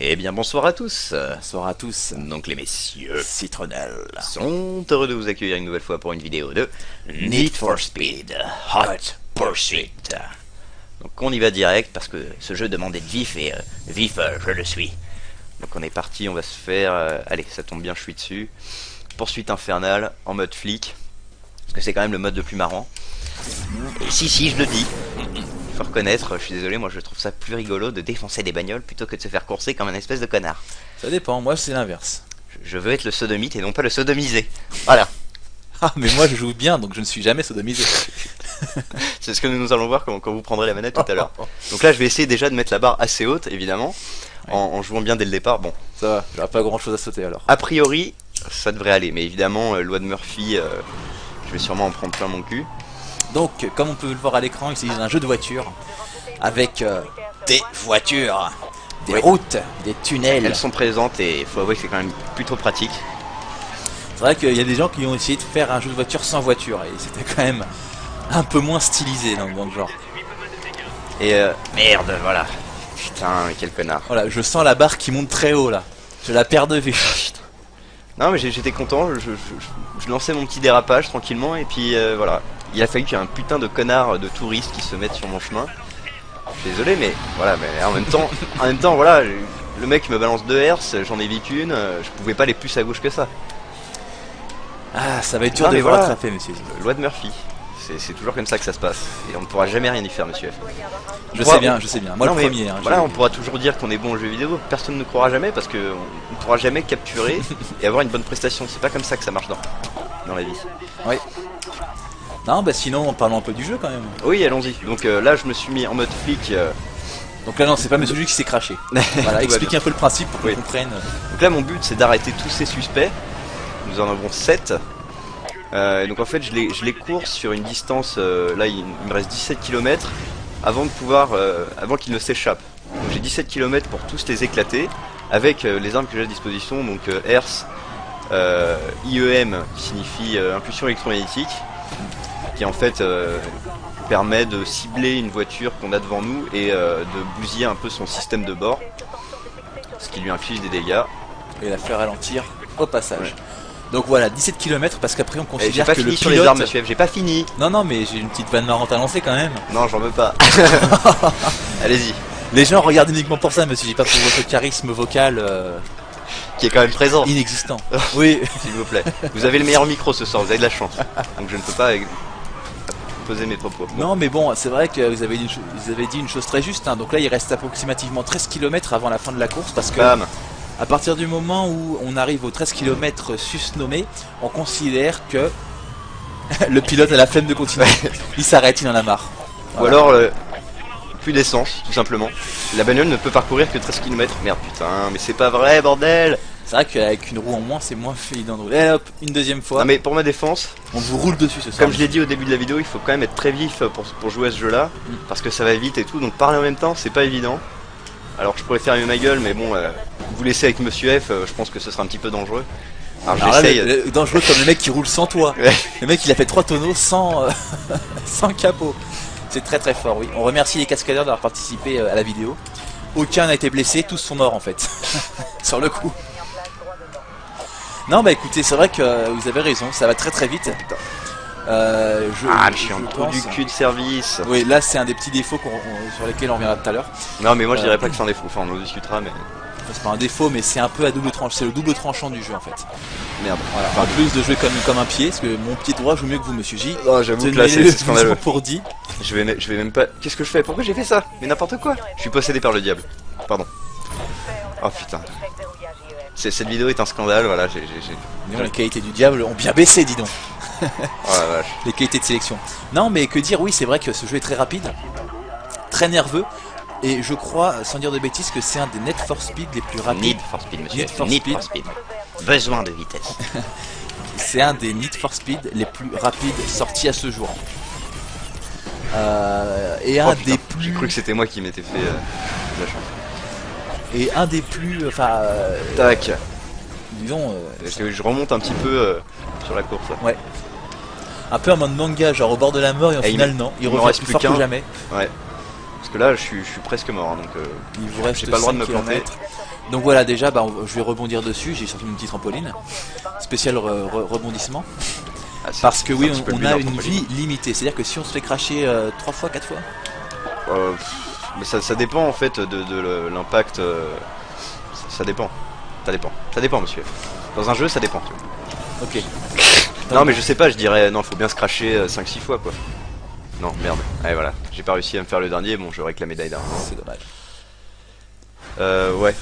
Eh bien bonsoir à tous. Bonsoir à tous. Donc les messieurs Citronnelle. sont heureux de vous accueillir une nouvelle fois pour une vidéo de Need for Speed Hot Pursuit. Donc on y va direct parce que ce jeu demande d'être vif et vif je le suis. Donc on est parti, on va se faire... allez, ça tombe bien, je suis dessus. Poursuite infernale en mode flic. Parce que c'est quand même le mode le plus marrant. Et si, je le dis. Faut reconnaître, je suis désolé, moi je trouve ça plus rigolo de défoncer des bagnoles plutôt que de se faire courser comme un espèce de connard. Ça dépend, moi c'est l'inverse. Je veux être le sodomite et non pas le sodomisé. Voilà. Ah mais moi je joue bien donc je ne suis jamais sodomisé. C'est ce que nous allons voir quand vous prendrez la manette tout à l'heure. Donc là je vais essayer déjà de mettre la barre assez haute évidemment. Ouais. En jouant bien dès le départ. Bon, ça va, j'aurai pas grand chose à sauter alors. A priori ça devrait aller, mais évidemment loi de Murphy, je vais sûrement en prendre plein mon cul. Donc comme on peut le voir à l'écran, il s'agit d'un jeu de voiture avec des voitures, des routes, des tunnels. Elles sont présentes et il faut avouer que c'est quand même plutôt pratique. C'est vrai qu'il y a des gens qui ont essayé de faire un jeu de voiture sans voiture et c'était quand même un peu moins stylisé dans le genre. Et merde, voilà. Putain, quel connard. Voilà, je sens la barre qui monte très haut là. Je la perds de vue. Non mais j'étais content, je lançais mon petit dérapage tranquillement et puis voilà. Il a fallu qu'il y ait un putain de connard de touristes qui se mettent sur mon chemin. Je suis désolé mais voilà, mais en même temps voilà, le mec me balance 2 hertz, j'en ai vu qu'une, je pouvais pas aller plus à gauche que ça. Ah, ça va être dur de vous rattraper, monsieur. Loi de Murphy. C'est toujours comme ça que ça se passe. Et on ne pourra jamais rien y faire, monsieur F. Je sais bien. Moi non, le premier. Hein, voilà, on pourra toujours dire qu'on est bon aux jeux vidéo. Personne ne croira jamais parce qu'on ne pourra jamais capturer et avoir une bonne prestation. C'est pas comme ça que ça marche dans la vie. Oui. Non, bah sinon, parlons un peu du jeu quand même. Oui, allons-y. Donc là, je me suis mis en mode flic. Donc là, non, c'est pas monsieur Jules qui s'est craché. Voilà, expliquez un peu le principe pour qu'on comprenne. Donc là, mon but, c'est d'arrêter tous ces suspects. Nous en avons 7. Donc en fait je les cours sur une distance, là il me reste 17 km avant de pouvoir, avant qu'ils ne s'échappent. Donc j'ai 17 km pour tous les éclater avec les armes que j'ai à disposition, donc HERS, IEM qui signifie impulsion électromagnétique, qui en fait permet de cibler une voiture qu'on a devant nous et de bousiller un peu son système de bord, ce qui lui inflige des dégâts. Et la faire ralentir au passage. Ouais. Donc voilà, 17 km parce qu'après on considère que le pilote... sur les armes, monsieur F, j'ai pas fini. Non, mais j'ai une petite vanne marrante à lancer quand même. Non, j'en veux pas. Allez-y. Les gens regardent uniquement pour ça, monsieur, j'ai pas pour votre charisme vocal... Qui est quand même présent. Inexistant. Oui. S'il vous plaît. Vous avez le meilleur micro ce soir, vous avez de la chance. Donc je ne peux pas poser mes propos. Bon. Non, mais bon, c'est vrai que vous avez dit une chose très juste. Hein. Donc là, il reste approximativement 13 km avant la fin de la course parce que... Bam. À partir du moment où on arrive aux 13 km susnommés, on considère que le pilote a la flemme de continuer. Il s'arrête, il en a marre. Voilà. Ou alors, plus d'essence, tout simplement. La bagnole ne peut parcourir que 13 km. Merde, putain, mais c'est pas vrai, bordel. C'est vrai qu'avec une roue en moins, c'est moins évident de rouler. Et hop, une deuxième fois. Non mais pour ma défense, on vous roule dessus ce soir. Comme je l'ai dit au début de la vidéo, il faut quand même être très vif pour jouer à ce jeu-là. Parce que ça va vite et tout, donc parler en même temps, c'est pas évident. Alors je pourrais fermer ma gueule, mais bon, vous laisser avec Monsieur F, je pense que ce sera un petit peu dangereux. Alors j'essaye. Dangereux comme le mec qui roule sans toit. Ouais. Le mec il a fait 3 tonneaux sans, sans capot. C'est très très fort, oui. On remercie les cascadeurs d'avoir participé à la vidéo. Aucun n'a été blessé, tous sont morts en fait. Sur le coup. Non bah écoutez, c'est vrai que vous avez raison, ça va très très vite. Je suis un trou du cul de service. Oui, là c'est un des petits défauts sur lesquels on reviendra tout à l'heure. Non mais moi je dirais pas que c'est un défaut, enfin on en discutera mais... C'est pas un défaut mais c'est un peu à double tranchant, c'est le double tranchant du jeu en fait. Merde. Voilà. En plus de jouer comme un pied, parce que mon pied droit joue mieux que vous monsieur J. Oh j'avoue que là c'est scandaleux. Pour dit. Je vais même pas... Qu'est-ce que je fais? Pourquoi j'ai fait ça? Mais n'importe quoi. Je suis possédé par le diable. Pardon. Oh putain. Cette vidéo est un scandale, voilà, Les qualités du diable ont bien baissé, dis donc. Oh la vache. Les qualités de sélection. Non mais que dire, oui c'est vrai que ce jeu est très rapide, très nerveux, et je crois, sans dire de bêtises, que c'est un des Need for Speed les plus rapides. Need for Speed, monsieur. Need for Speed. Besoin de vitesse. C'est un des Need for Speed les plus rapides sortis à ce jour. Et un des plus... J'ai cru que c'était moi qui m'étais fait la chance. Et un des plus... Enfin... Tac. Disons... je remonte un petit peu sur la course là. Ouais. Un peu en mode manga, genre au bord de la mort et au final non. Il revient plus fort que jamais. Ouais. Parce que là, je suis presque mort, hein, donc Il vous reste j'ai pas le droit de 5 me planter. kilomètres. Donc voilà, déjà, bah, je vais rebondir dessus. J'ai sorti mon petit trampoline. Spécial rebondissement. Ah, c'est- Parce que c'est oui, un petit peu on le but a d'un une trampoline. vie limitée. C'est-à-dire que si on se fait cracher 3 fois, 4 fois, Mais ça dépend en fait de l'impact. Ça dépend. Ça dépend. Ça dépend, monsieur. Dans un jeu, ça dépend. ok. Non, mais je sais pas, je dirais non, faut bien se cracher 5-6 fois quoi. Non, merde. Allez, voilà. J'ai pas réussi à me faire le dernier, bon, j'aurai que la médaille d'argent. C'est dommage. Ouais.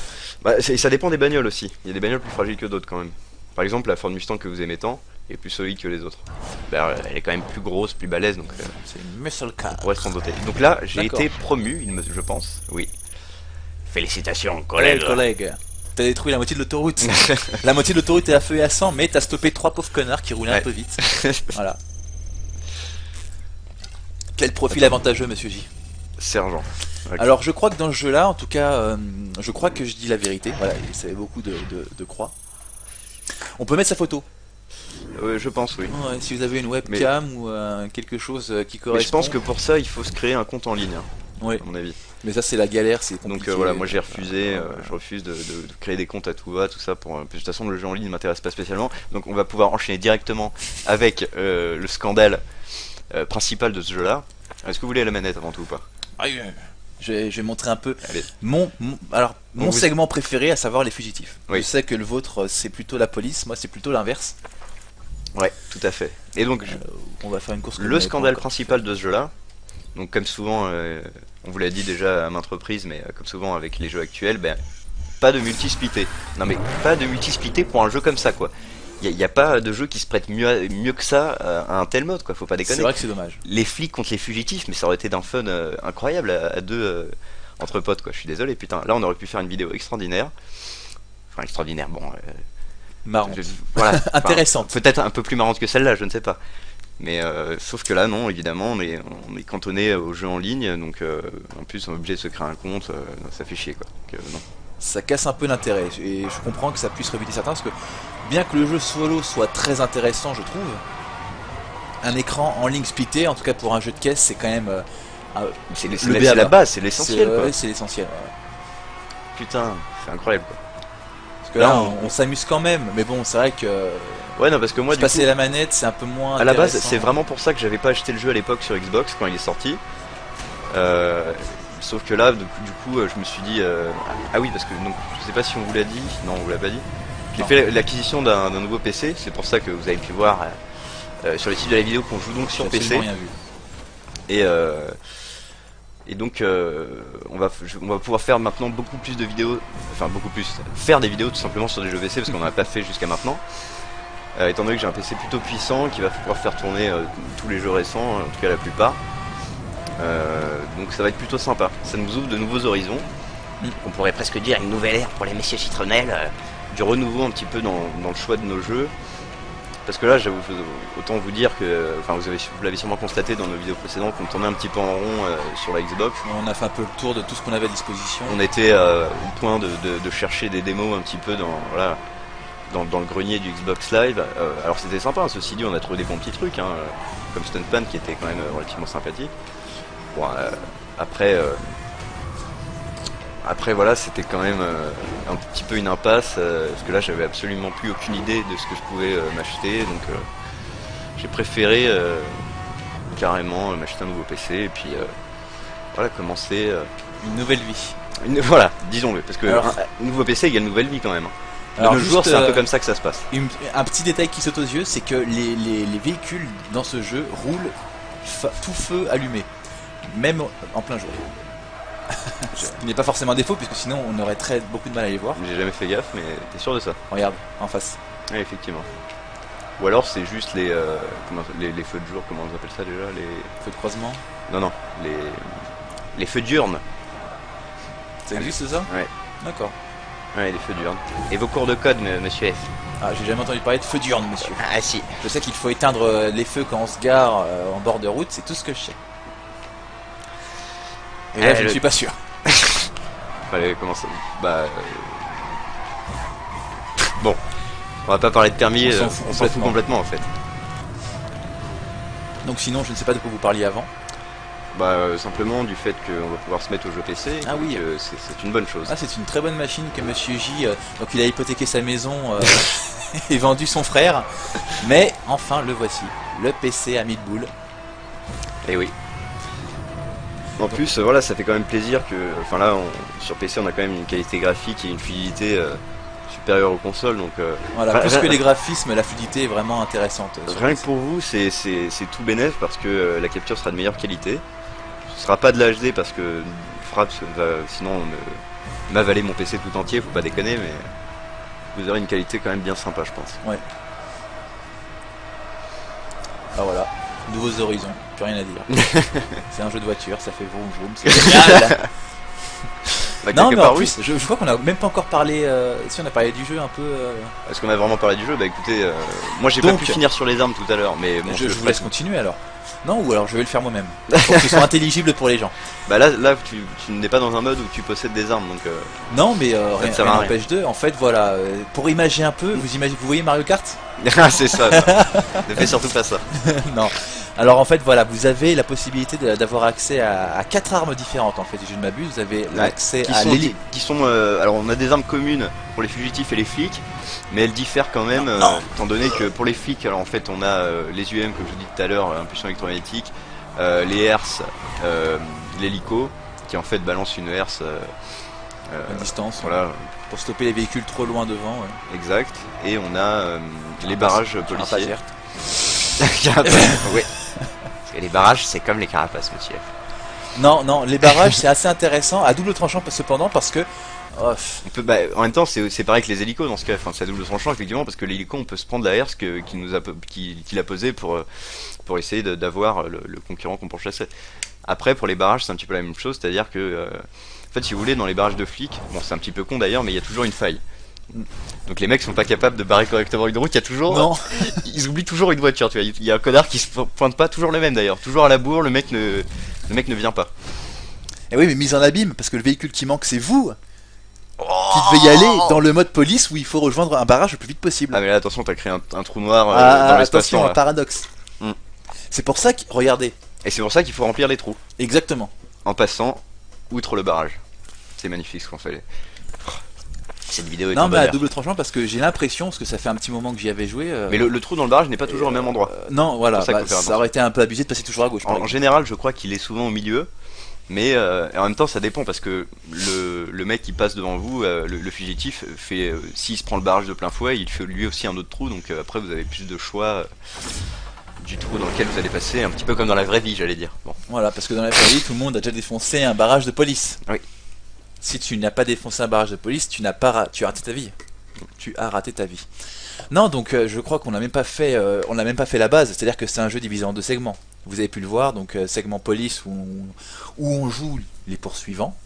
Bah, ça dépend des bagnoles aussi. Il y a des bagnoles plus fragiles que d'autres quand même. Par exemple, la Ford Mustang que vous aimez tant est plus solide que les autres. Bah, elle est quand même plus grosse, plus balèze, donc C'est une muscle car. on pourrait s'en doter. Donc là, j'ai D'accord. été promu, je pense. Oui. Félicitations, Collègue, collègue. T'as détruit la moitié de l'autoroute. La moitié de l'autoroute est à feu et à sang, mais t'as stoppé 3 pauvres connards qui roulaient un Ouais. peu vite. Voilà. Quel profil avantageux, monsieur J. Sergent. Ok. Alors, je crois que dans ce jeu-là, en tout cas, je crois que je dis la vérité. Voilà, et ça fait beaucoup de croix. On peut mettre sa photo. Je pense, oui. Ouais, si vous avez une webcam ou quelque chose qui correspond. Mais je pense que pour ça, il faut se créer un compte en ligne, hein, Oui, à mon avis. mais ça c'est la galère, c'est Donc compliqué. voilà, moi j'ai refusé, Ouais. je refuse de créer des comptes à tout va, tout ça pour. De toute façon, le jeu en ligne ne m'intéresse pas spécialement. Donc on va pouvoir enchaîner directement avec le scandale principal de ce jeu-là. Est-ce que vous voulez la manette avant tout ou pas? Ah, je vais montrer un peu Allez. mon Donc vous- segment préféré, à savoir les fugitifs. Oui. Je sais que le vôtre c'est plutôt la police, moi c'est plutôt l'inverse. Ouais, tout à fait. Et donc On va faire une course. que vous le n'avez pas scandale encore. principal de ce jeu-là, donc comme souvent, on vous l'a dit déjà à maintes reprises, mais comme souvent avec les jeux actuels, ben pas de multi-splitté. Non mais pas de multi-splitté pour un jeu comme ça quoi. Il y a pas de jeu qui se prête mieux que ça à un tel mode quoi, faut pas C'est déconner. vrai que c'est dommage. Les flics contre les fugitifs, mais ça aurait été d'un fun incroyable à deux entre potes quoi. Je suis désolé putain. Là on aurait pu faire une vidéo extraordinaire. Enfin extraordinaire, bon. Marrant. Voilà. Enfin, Intéressante. peut-être un peu plus marrante que celle-là, je ne sais pas. Mais sauf que là non, évidemment, on est cantonné aux jeux en ligne, donc en plus on est obligé de se créer un compte, ça fait chier quoi. Donc, non. Ça casse un peu l'intérêt et je comprends que ça puisse rebuter certains parce que bien que le jeu solo soit très intéressant, je trouve, un écran en ligne splitté, en tout cas pour un jeu de caisse, c'est quand même C'est le c'est la béaba. base, c'est l'essentiel quoi. ouais, c'est l'essentiel. Ouais. Putain, c'est incroyable quoi. Parce que Là, là, on- on s'amuse quand même, mais bon, c'est vrai que Ouais non parce que moi se du passer coup, la manette, c'est un peu moins. à la base intéressant. c'est vraiment pour ça que j'avais pas acheté le jeu à l'époque sur Xbox quand il est sorti. Sauf que là, du coup, je me suis dit ah oui parce que donc je sais pas si on vous l'a dit, non on vous l'a pas dit. J'ai Non. fait l'acquisition d'un nouveau PC, c'est pour ça que vous avez pu voir sur les titres de la vidéo qu'on joue donc J'ai sur absolument PC. rien vu. Et donc on va pouvoir faire maintenant beaucoup plus de vidéos, enfin beaucoup plus, faire des vidéos tout simplement sur des jeux PC parce qu'on n'en a pas fait jusqu'à maintenant. Étant donné que j'ai un PC plutôt puissant qui va pouvoir faire tourner tous les jeux récents, en tout cas la plupart. Donc ça va être plutôt sympa, ça nous ouvre de nouveaux horizons. On pourrait presque dire une nouvelle ère pour les messieurs citronnelles, du renouveau un petit peu dans le choix de nos jeux. Parce que là, autant vous dire que, enfin, vous l'avez sûrement constaté dans nos vidéos précédentes, on tournait un petit peu en rond sur la Xbox. On a fait un peu le tour de tout ce qu'on avait à disposition. On était au point de chercher des démos un petit peu dans le grenier du Xbox Live. Alors c'était sympa, hein, ceci dit, on a trouvé des bons petits trucs, hein, comme Stuntman qui était quand même relativement sympathique. Bon, après voilà, c'était quand même un petit peu une impasse parce que là j'avais absolument plus aucune idée de ce que je pouvais m'acheter, donc j'ai préféré carrément m'acheter un nouveau PC et puis voilà commencer Une nouvelle vie. voilà, disons-le, parce que Alors- un nouveau PC égale nouvelle vie quand même. De Alors, nos juste, jours c'est un peu comme ça que ça se passe. Un petit détail qui saute aux yeux, c'est que les véhicules dans ce jeu roulent tout feu allumé, même en plein jour. Ce qui n'est pas forcément un défaut, puisque sinon on aurait beaucoup de mal à les voir. J'ai jamais fait gaffe, mais t'es sûr de ça? Regarde, en face. Oui, effectivement. Ou alors c'est juste les feux de jour, comment on appelle ça déjà, Feu de croisement. non, les feux diurnes. Ça existe ça? Ouais. D'accord. Ouais, les feux diurnes. Et vos cours de code, monsieur F? Ah, j'ai jamais entendu parler de feu diurne, monsieur. Ah si. Je sais qu'il faut éteindre les feux quand on se gare en bord de route, c'est tout ce que je sais. Et là, je ne suis pas sûr. Fallait commencer. Bah. Bon. On va pas parler de permis, On s'en fout on s'en fout complètement en fait. Donc sinon, je ne sais pas de quoi vous parliez avant. Simplement du fait qu'on va pouvoir se mettre au jeu PC, Ah oui. c'est une bonne chose. Ah, c'est une très bonne machine que Monsieur J. Donc il a hypothéqué sa maison et vendu son frère. Mais enfin, le voici. Le PC à 1000 boules. Et oui. En plus, voilà, ça fait quand même plaisir que, enfin là, sur PC, on a quand même une qualité graphique et une fluidité supérieure aux consoles, donc. Voilà, plus que les graphismes, la fluidité est vraiment intéressante. Rien que pour vous, c'est tout bénef parce que la capture sera de meilleure qualité. Ce sera pas de l'HD parce que Fraps va sinon m'avaler mon PC tout entier, faut pas déconner, mais vous aurez une qualité quand même bien sympa, je pense. Ouais. Ah voilà, nouveaux horizons, plus rien à dire. C'est un jeu de voiture, ça fait vroom vroom, c'est génial. Non mais en plus, je crois qu'on a même pas encore parlé, si on a parlé du jeu un peu... Est-ce qu'on a vraiment parlé du jeu? Bah écoutez, moi j'ai pas pu finir sur les armes tout à l'heure, mais bon, je vous laisse continuer alors. Non, ou alors je vais le faire moi-même, pour que ce soit intelligible pour les gens. Bah là tu n'es pas dans un mode où tu possèdes des armes, donc... Non mais rien n'empêche de, en fait voilà, pour imaginer un peu, vous voyez Mario Kart? Ah c'est ça. Ne fais surtout pas ça. Non. Alors en fait voilà, vous avez la possibilité d'avoir accès à 4 armes différentes en fait, si je ne m'abuse. Vous avez l'accès à l'élite. Alors on a des armes communes pour les fugitifs et les flics, mais elles diffèrent quand même, étant donné que pour les flics, alors en fait on a les UM comme je vous dis tout à l'heure, impulsion électromagnétique, les hertz, l'hélico, qui en fait balance une hertz à distance, voilà. Pour stopper les véhicules trop loin devant. Ouais. Exact. Et on a les barrages policiers. Oui. Parce que les barrages, c'est comme les carapaces, monsieur. Non, les barrages, c'est assez intéressant, à double tranchant cependant, parce que... On peut, en même temps, c'est pareil que les hélicos dans ce cas, enfin, c'est à double tranchant, effectivement, parce que l'hélico, on peut se prendre la herse qu'il a posé pour essayer d'avoir le concurrent qu'on pourchassait. Après, pour les barrages, c'est un petit peu la même chose, c'est-à-dire que, en fait, si vous voulez, dans les barrages de flics, bon, c'est un petit peu con d'ailleurs, mais il y a toujours une faille. Donc les mecs sont pas capables de barrer correctement une route, il y a toujours... Non. Ils oublient toujours une voiture, tu vois. Il y a un connard qui se pointe pas, toujours le même d'ailleurs. Toujours à la bourre, le mec ne vient pas. Et oui, mais mise en abîme, parce que le véhicule qui manque, c'est vous qui devez y aller dans le mode police où il faut rejoindre un barrage le plus vite possible. Ah mais là, attention, t'as créé un trou noir dans l'espace. Attention, un paradoxe. C'est pour ça que... Regardez. Et c'est pour ça qu'il faut remplir les trous. Exactement. En passant outre le barrage. C'est magnifique ce qu'on fait. Cette vidéo est non mais à double tranchant parce que j'ai l'impression, parce que ça fait un petit moment que j'y avais joué... Mais le trou dans le barrage n'est pas toujours au même endroit. Non voilà, ça aurait été un peu abusé de passer toujours à gauche. En général je crois qu'il est souvent au milieu. Mais en même temps ça dépend parce que le mec qui passe devant vous, le fugitif, fait s'il se prend le barrage de plein fouet, il fait lui aussi un autre trou. Donc après vous avez plus de choix du trou dans lequel vous allez passer, un petit peu comme dans la vraie vie j'allais dire. Bon. Voilà, parce que dans la vraie vie tout le monde a déjà défoncé un barrage de police. Oui. Si tu n'as pas défoncé un barrage de police, tu as raté ta vie. Tu as raté ta vie. Non, donc je crois qu'on n'a même pas fait, la base. C'est-à-dire que c'est un jeu divisé en 2 segments. Vous avez pu le voir, donc segment police où on joue les poursuivants,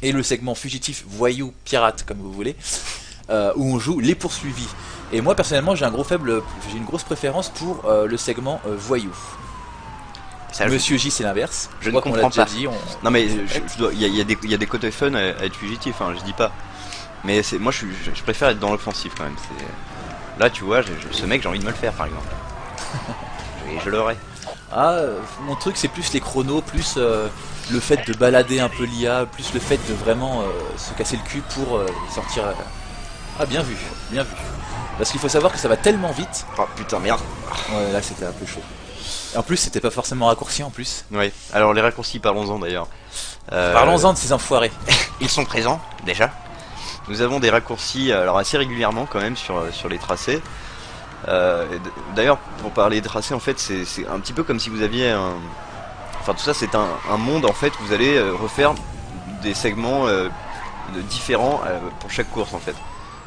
et le segment fugitif, voyou, pirate, comme vous voulez, où on joue les poursuivis. Et moi personnellement, j'ai une grosse préférence pour le segment voyou. Monsieur J, c'est l'inverse. Je ne comprends pas. Dit, non mais il y a des côtés fun à être fugitif, hein, je dis pas. Mais moi je préfère être dans l'offensif quand même. Là tu vois, ce mec j'ai envie de me le faire par exemple. Et je l'aurai. Ah, mon truc c'est plus les chronos, plus le fait de balader un peu l'IA, plus le fait de vraiment se casser le cul pour sortir... Ah bien vu, bien vu. Parce qu'il faut savoir que ça va tellement vite. Oh putain merde. Ouais là c'était un peu chaud. En plus, c'était pas forcément raccourci en plus. Oui, alors les raccourcis, parlons-en d'ailleurs. Parlons-en de ces enfoirés. Ils sont présents, déjà. Nous avons des raccourcis, alors assez régulièrement quand même sur les tracés. D'ailleurs, pour parler des tracés, en fait, c'est un petit peu comme si vous aviez un... Enfin, tout ça, c'est un monde, en fait, où vous allez refaire des segments différents pour chaque course, en fait.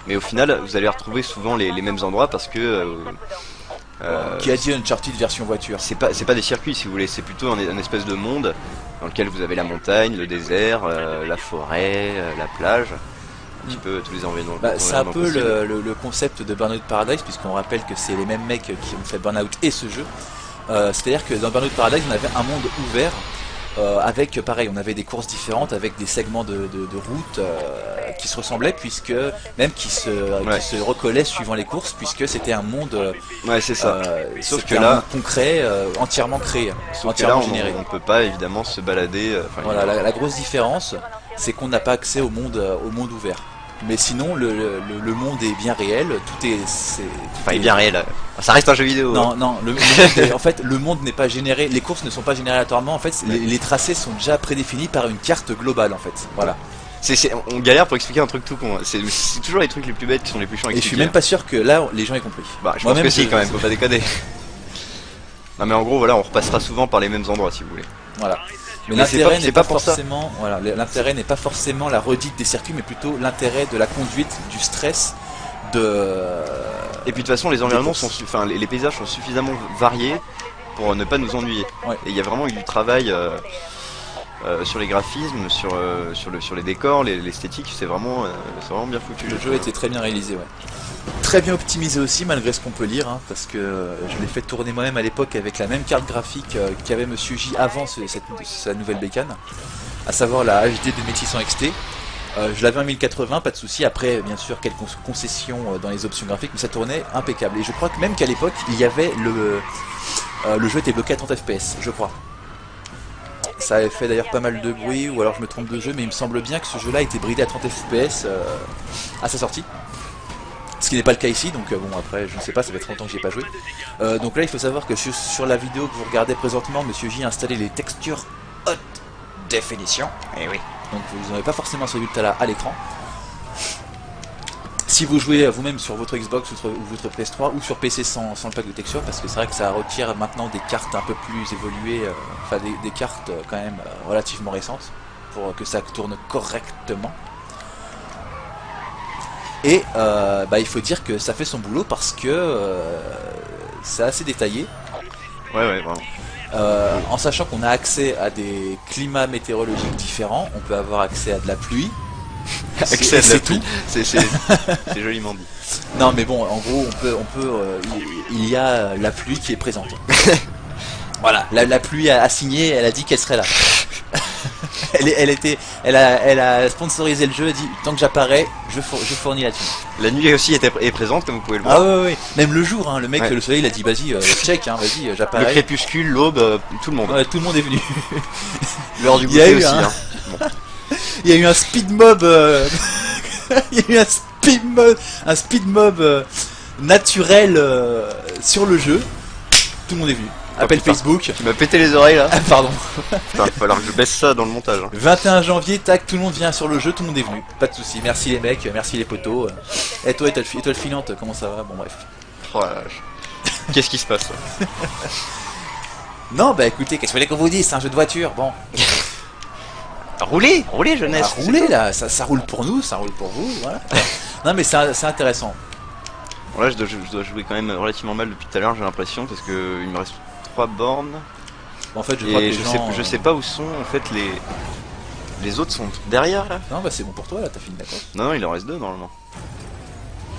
Mais au final, vous allez retrouver souvent les mêmes endroits parce que... qui a dit Uncharted version voiture. C'est pas des circuits si vous voulez, c'est plutôt un espèce de monde dans lequel vous avez la montagne, le désert, la forêt, la plage, un petit peu tous les environnements. C'est un peu le concept de Burnout Paradise, puisqu'on rappelle que c'est les mêmes mecs qui ont fait Burnout et ce jeu. C'est-à-dire que dans Burnout Paradise on avait un monde ouvert avec pareil, on avait des courses différentes avec des segments de route qui se ressemblaient puisque même qui se recollaient suivant les courses puisque c'était un monde Ouais, c'est ça. Sauf que un là, monde concret, entièrement créé, sauf que entièrement là, généré. on peut pas évidemment se balader. Enfin, Voilà, la grosse différence, c'est qu'on n'a pas accès au monde ouvert. Mais sinon, le monde est bien réel, tout est... Enfin, il est bien réel. Ça reste un jeu vidéo. Non, hein. non, en fait, le monde n'est pas généré, les courses ne sont pas générées aléatoirement, en fait, les tracés sont déjà prédéfinis par une carte globale, en fait. Voilà. On galère pour expliquer un truc tout con. C'est toujours les trucs les plus bêtes qui sont les plus chiants à Et je suis expliquer. même pas sûr que là, les gens aient compris. Bah, je pense Moi-même, que si, quand même, faut pas déconner. Non, mais en gros, voilà, on repassera souvent par les mêmes endroits si vous voulez. Voilà. Mais Mais c'est l'intérêt pas n'est pas pour ça. forcément, voilà, l'intérêt n'est pas forcément la redite des circuits, mais plutôt l'intérêt de la conduite, du stress, Et puis de toute façon, les environnements courses. sont, enfin, les paysages sont suffisamment variés pour ne pas nous ennuyer. Ouais. Et il y a vraiment eu du travail sur les graphismes, sur les décors, l'esthétique. C'est vraiment bien foutu. Le jeu était très bien réalisé, ouais. Très bien optimisé aussi, malgré ce qu'on peut lire, hein, parce que je l'ai fait tourner moi-même à l'époque avec la même carte graphique qu'avait Monsieur J avant sa nouvelle bécane, à savoir la HD 2600 XT. Je l'avais en 1080, pas de souci. Après, bien sûr, quelques concessions dans les options graphiques, mais ça tournait impeccable. Et je crois que même qu'à l'époque, il y avait le jeu était bloqué à 30 FPS, je crois. Ça avait fait d'ailleurs pas mal de bruit, ou alors je me trompe de jeu, mais il me semble bien que ce jeu-là était bridé à 30 FPS à sa sortie. Ce qui n'est pas le cas ici, donc bon après je ne sais pas, ça fait 30 ans que j'y ai pas joué. Donc là il faut savoir que sur la vidéo que vous regardez présentement, Monsieur J a installé les textures haute définition. Eh oui. Donc vous n'avez pas forcément ce résultat-là à l'écran. Si vous jouez vous-même sur votre Xbox ou votre PS3 ou sur PC sans le pack de texture, parce que c'est vrai que ça requiert maintenant des cartes un peu plus évoluées, enfin des cartes quand même relativement récentes, pour que ça tourne correctement. Et il faut dire que ça fait son boulot parce que c'est assez détaillé. Ouais, vraiment. En sachant qu'on a accès à des climats météorologiques différents, on peut avoir accès à de la pluie. Accès à de la C'est pluie. tout. C'est joliment dit. Non mais bon, en gros, il y a la pluie qui est présente. Voilà, la pluie a signé, elle a dit qu'elle serait là. Elle a sponsorisé le jeu, elle dit tant que j'apparais, je fournis là-dessus. La nuit aussi est présente, comme vous pouvez le voir. Ah ouais, même le jour, hein, le mec, Ouais. le soleil, il a dit vas-y, check, hein, vas-y, Le j'apparais. crépuscule, l'aube, tout le monde. Ouais, tout le monde est venu. L'heure du Il y a goûter eu aussi. un- Hein. Il y a eu un speed mob, il y a eu un speed mob naturel sur le jeu. Tout le monde est venu. Appel putain. Facebook. Tu m'as pété les oreilles là. Ah, pardon. Putain, va falloir que je baisse ça dans le montage. Hein. 21 janvier, tac, tout le monde vient sur le jeu, tout le monde est venu. Pas de soucis. Merci les mecs, merci les potos. Et toi, étoile filante, comment ça va? Bon bref. Oh la vache. Qu'est-ce qui se passe là? Non, bah écoutez, qu'est-ce que vous voulez qu'on vous dise? C'est un jeu de voiture, bon. Roulez, jeunesse. À rouler là, ça roule pour nous, ça roule pour vous, voilà. Non mais c'est intéressant. Bon là je dois jouer quand même relativement mal depuis tout à l'heure, j'ai l'impression, parce que il me reste 3 bornes. Bon, en fait, je crois que Et les gens, je sais pas où sont en fait les autres sont derrière là. Non, bah c'est bon pour toi là, t'as fini la course. Non, il en reste 2 normalement.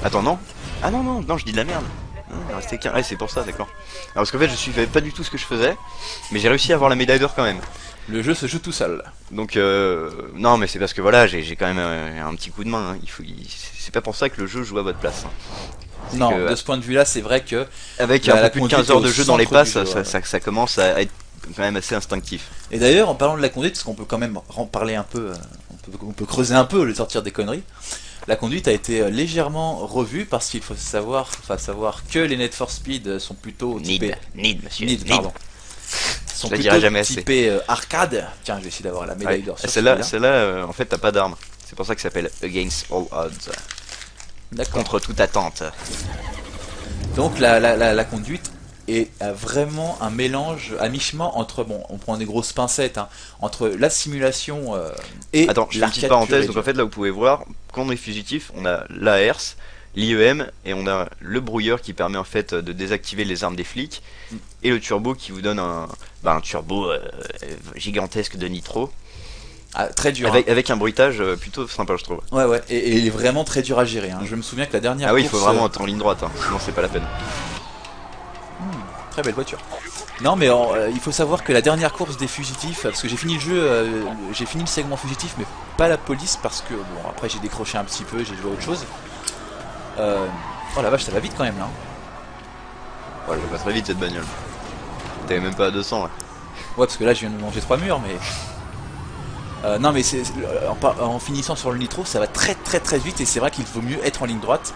Attends, non. Ah non, je dis de la merde. Non, il en restait qu'un. Ouais, c'est pour ça, d'accord. Alors parce qu'en fait je suivais pas du tout ce que je faisais, mais j'ai réussi à avoir la médaille d'or quand même. Le jeu se joue tout seul. Donc non, mais c'est parce que voilà, j'ai quand même un petit coup de main. Hein. C'est pas pour ça que le jeu joue à votre place. Hein. Non, que- de ce point de vue-là, c'est vrai que. Avec La un peu plus de conduite 15 heures est de au jeu dans les centre du passes, jeu, ouais. ça commence à être quand même assez instinctif. Et d'ailleurs, en parlant de la conduite, parce qu'on peut quand même en parler un peu, on peut creuser un peu, le sortir des conneries. La conduite a été légèrement revue parce qu'il faut savoir que les Need for Speed sont plutôt typés. Need, monsieur. Need, pardon. Sont Je la plutôt dirai jamais assez. typés arcade. Tiens, je vais essayer d'avoir la médaille Ouais. d'or sur Celle-là, celui-là. en fait, t'as pas d'arme. C'est pour ça que ça s'appelle Against All Odds. D'accord. Contre toute attente. Donc la conduite est vraiment un mélange à mi-chemin entre, bon, on prend des grosses pincettes, hein, entre la simulation et Attends, je fais une petite l'arcade parenthèse. pure et Donc en fait, là, vous pouvez voir, quand on est fugitif, on a l'ARS, l'IEM, et on a le brouilleur qui permet en fait de désactiver les armes des flics, et le turbo qui vous donne un turbo gigantesque de nitro, Ah, très dur. Hein. avec un bruitage plutôt sympa, je trouve. Ouais, et il est vraiment très dur à gérer. Hein. Je me souviens que la dernière Ah oui, il faut course, vraiment être en ligne droite, hein, sinon c'est pas la peine. très belle voiture. Non mais il faut savoir que la dernière course des fugitifs, parce que j'ai fini le jeu, j'ai fini le segment fugitif mais pas la police parce que bon après j'ai décroché un petit peu, j'ai joué à autre chose. Oh la vache, ça va vite quand même là. Ouais, elle va pas très vite cette bagnole. T'avais même pas à 200 là. Ouais parce que là je viens de manger 3 murs mais... non mais en finissant sur le nitro ça va très vite et c'est vrai qu'il vaut mieux être en ligne droite.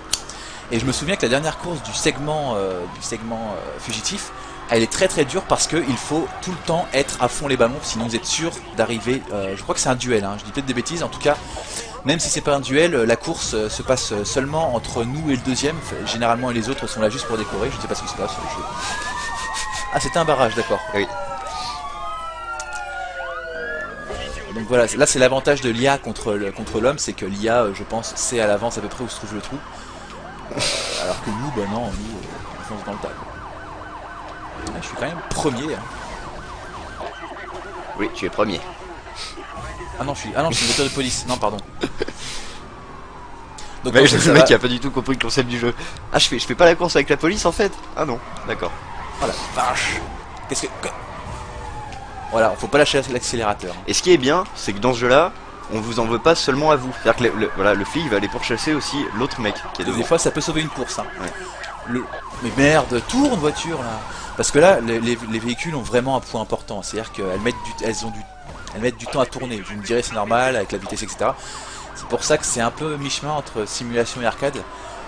Et je me souviens que la dernière course du segment fugitif, elle est très dure parce qu'il faut tout le temps être à fond les ballons, sinon vous êtes sûr d'arriver, je crois que c'est un duel, hein, je dis peut-être des bêtises, en tout cas, même si c'est pas un duel, la course se passe seulement entre nous et le deuxième, généralement les autres sont là juste pour décorer, je sais pas ce qui se passe. Ah c'était un barrage, d'accord. Oui. Donc voilà, là c'est l'avantage de l'IA contre l'homme, c'est que l'IA, je pense, sait à l'avance à peu près où se trouve le trou. Alors que nous, bah non, nous, on fonce dans le tas. Là, je suis quand même premier. Hein. Oui, tu es premier. Ah non, je suis une voiture de police. Non, pardon. Donc, Mais le le mec qui a pas du tout compris le concept du jeu. Ah, je fais pas la course avec la police en fait. Ah non, d'accord. Oh la vache. Qu'est-ce que... Voilà, faut pas lâcher l'accélérateur. Et ce qui est bien, c'est que dans ce jeu-là, on vous en veut pas seulement à vous. C'est-à-dire que voilà, le flic va aller pourchasser aussi l'autre mec qui est devant. Des fois, ça peut sauver une course. Hein. Ouais. Mais merde, tourne voiture là. Parce que là, les véhicules ont vraiment un point important. C'est-à-dire qu'elles mettent du temps à tourner. Je me dirais c'est normal avec la vitesse, etc. C'est pour ça que c'est un peu mi-chemin entre simulation et arcade.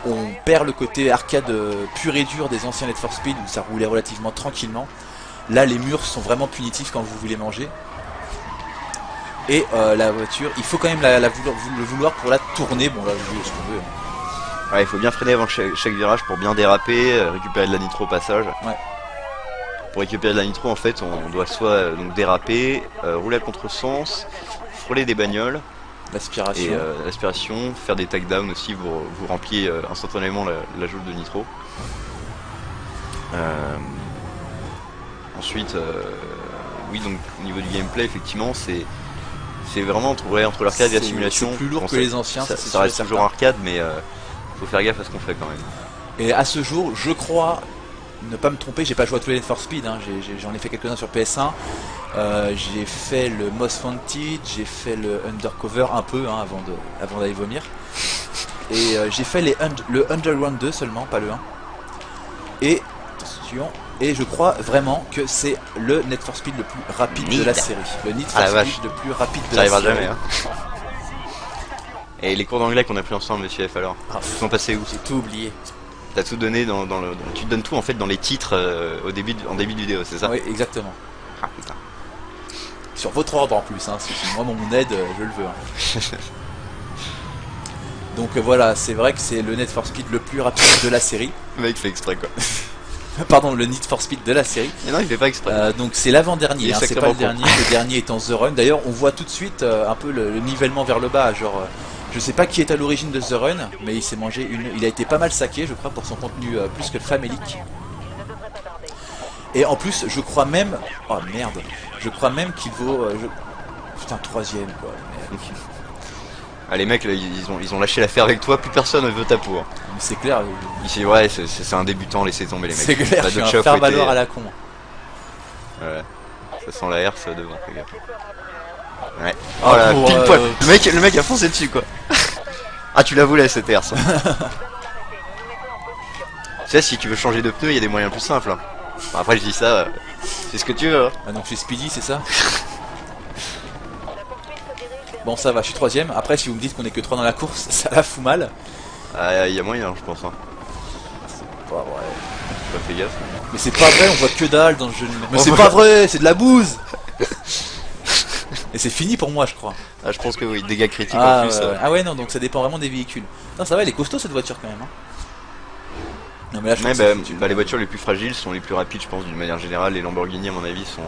On perd le côté arcade pur et dur des anciens Need for Speed où ça roulait relativement tranquillement. Là, les murs sont vraiment punitifs quand vous voulez manger. Et la voiture, il faut quand même le vouloir pour la tourner. Bon là, je joue ce qu'on veut. Ouais, il faut bien freiner avant chaque virage pour bien déraper, récupérer de la nitro au passage. Ouais. Pour récupérer de la nitro, en fait, on doit soit donc déraper, rouler à contresens, frôler des bagnoles, L'aspiration. et l'aspiration, faire des takedowns aussi, vous rempliez instantanément la jauge de nitro. Ensuite, oui, donc au niveau du gameplay, effectivement, c'est vraiment entre l'arcade et la simulation. C'est plus lourd Bon, que les anciens, ça reste toujours arcade, mais faut faire gaffe à ce qu'on fait quand même. Et à ce jour, je crois ne pas me tromper, j'ai pas joué à tous les Need for Speed, hein, j'en ai fait quelques-uns sur PS1. J'ai fait le Most Wanted, j'ai fait le Undercover un peu hein, avant d'aller vomir. Et j'ai fait le Underground 2 seulement, pas le 1. Et attention. Et je crois vraiment que c'est le Need for Speed le plus rapide de la série. Le Need for Speed le plus rapide de la série. Ça arrivera jamais, hein. Et les cours d'anglais qu'on a pris ensemble, monsieur F, alors ils sont passés où? J'ai tout oublié. T'as tout donné tu te donnes tout en fait dans les titres en début de vidéo, c'est ça? Oui, exactement. Ah putain. Sur votre ordre en plus, hein. Si moi mon aide, je le veux. Hein. Donc voilà, c'est vrai que c'est le Need for Speed le plus rapide de la série. Le mec fait exprès quoi. Pardon, le Need for Speed de la série. Et non, il fait pas exprès. Donc c'est l'avant-dernier, hein, c'est pas le con. dernier. Le dernier étant The Run. D'ailleurs, on voit tout de suite un peu le nivellement vers le bas. Genre, je sais pas qui est à l'origine de The Run, mais il s'est mangé il a été pas mal saqué, je crois, pour son contenu plus que famélique. Et en plus, je crois même, oh merde, je crois même qu'il vaut, putain, troisième quoi. Merde. Ah, les mecs là, ils ont lâché l'affaire avec toi, plus personne ne veut ta peau. Hein. Mais c'est clair. Ici, ouais, c'est un débutant, laissez tomber les mecs. C'est clair, je suis un faire-valoir à la con. Ouais. Ça sent la herse devant, fais gaffe. Ouais. Ah, Oh là, pour, pile poil. Le mec a foncé dessus quoi. Ah, tu la voulais cette herse. Tu sais, si tu veux changer de pneu, il y a des moyens plus simples. Hein. Bon, après, je dis ça, c'est ce que tu veux. Hein. Ah donc c'est Speedy, c'est ça? Bon, ça va, je suis troisième. Après, si vous me dites qu'on est que 3 dans la course, ça la fout mal. Ah, il y a moyen, je pense. Hein. C'est pas vrai. Pas fait gaffe. Mais c'est pas vrai, on voit que dalle dans le jeu. Mais c'est pas vrai, c'est de la bouse. Et c'est fini pour moi, je crois. Ah, je pense que oui, dégâts critiques Ah, en plus. ah ouais, non, donc ça dépend vraiment des véhicules. Non, ça va, elle est costaud cette voiture quand même. Hein. Non, mais là, je Ouais, trouve que bah, les voitures les plus fragiles sont les plus rapides, je pense, d'une manière générale. Les Lamborghini, à mon avis, sont